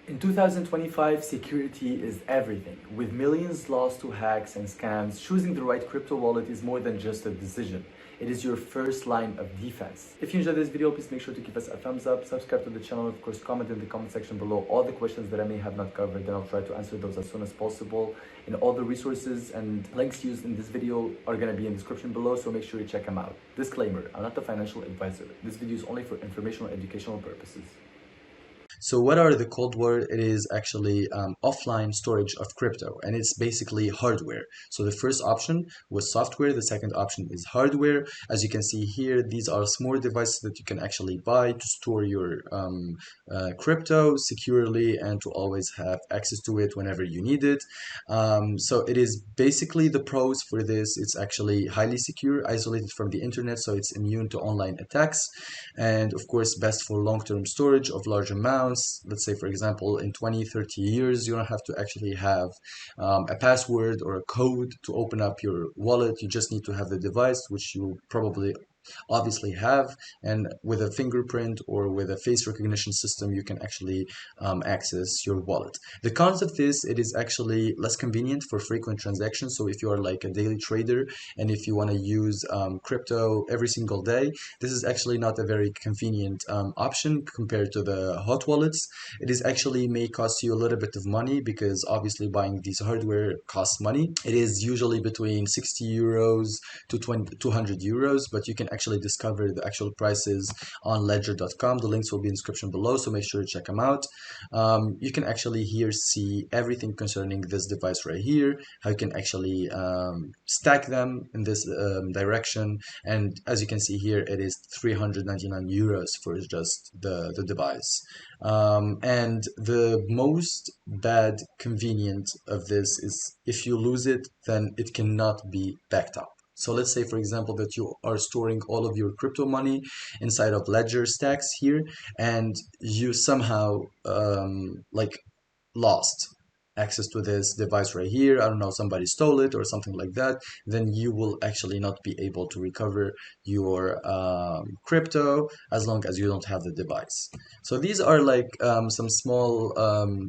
In 2025, security is everything. With millions lost to hacks and scams, choosing the right crypto wallet is more than just a decision. It is your first line of defense. If you enjoyed this video, please make sure to give us a thumbs up, subscribe to the channel, of course, comment in the comment section below all the questions that I may have not covered, then I'll try to answer those as soon as possible. And all the resources and links used in this video are going to be in the description below, so make sure you check them out. Disclaimer, I'm not a financial advisor. This video is only for informational and educational purposes. So what are the cold war? It is actually offline storage of crypto, and it's basically hardware. So the first option was software, the second option is hardware. As you can see here, these are small devices that you can actually buy to store your crypto securely and to always have access to it whenever you need it. So it is basically the pros for this. It's actually highly secure, isolated from the internet, so it's immune to online attacks, and of course best for long-term storage of large amounts. Let's say, for example, in 20-30 years, you don't have to actually have a password or a code to open up your wallet. You just need to have the device, which you probably obviously have, and with a fingerprint or with a face recognition system you can actually access your wallet. The cons of this, it is actually less convenient for frequent transactions. So if you are like a daily trader and if you want to use crypto every single day, this is actually not a very convenient option compared to the hot wallets. It is actually may cost you a little bit of money because obviously buying these hardware costs money. It is usually between 60 euros to 200 euros, but you can actually discover the actual prices on ledger.com. The links will be in the description below, so make sure to check them out. You can actually here see everything concerning this device right here, how you can actually stack them in this direction, and as you can see here, it is 399 euros for just the device. And the most bad convenient of this is if you lose it, then it cannot be backed up. So let's say, for example, that you are storing all of your crypto money inside of Ledger Stax here, and you somehow like lost access to this device right here. I don't know, somebody stole it or something like that, then you will actually not be able to recover your crypto as long as you don't have the device. So these are like some small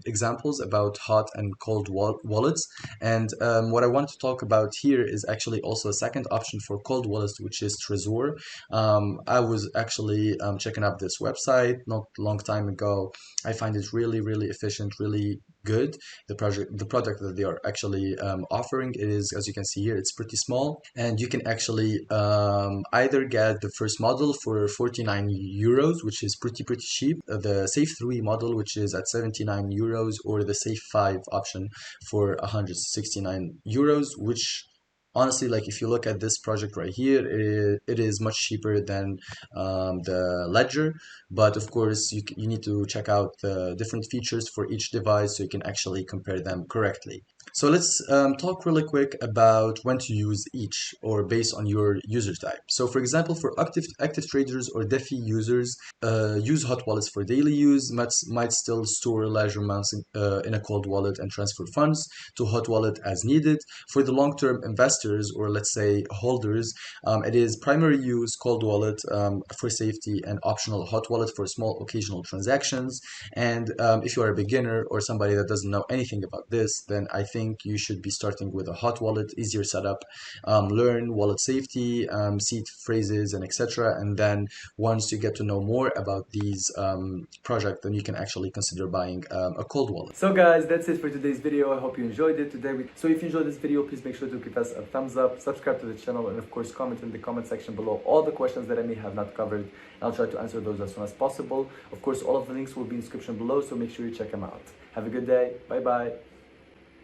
examples about hot and cold wallets, and what I want to talk about here is actually also a second option for cold wallets, which is Trezor. I was actually checking out this website not a long time ago. I find it really efficient, really good. The product that they are actually offering, it is, as you can see here, it's pretty small, and you can actually either get the first model for 49 euros, which is pretty cheap, the Safe 3 model, which is at 79 euros, or the Safe 5 option for 169 euros, which honestly, like if you look at this project right here, it is much cheaper than the Ledger, but of course you need to check out the different features for each device so you can actually compare them correctly. So let's talk really quick about when to use each, or based on your user type. So for example, for active traders or DeFi users, use hot wallets for daily use. Might still store large amounts in a cold wallet and transfer funds to hot wallet as needed. For the long-term investors, or let's say holders, it is primary use cold wallet for safety and optional hot wallet for small occasional transactions. And if you are a beginner or somebody that doesn't know anything about this, then I think you should be starting with a hot wallet, easier setup, learn wallet safety, seed phrases, and etc. And then once you get to know more about these projects, then you can actually consider buying a cold wallet. So guys, that's it for today's video. I hope you enjoyed it today. So if you enjoyed this video, please make sure to give us a thumbs up, subscribe to the channel, and of course comment in the comment section below all the questions that I may have not covered, and I'll try to answer those as soon as possible. Of course, all of the links will be in the description below, so make sure you check them out. Have a good day. Bye bye.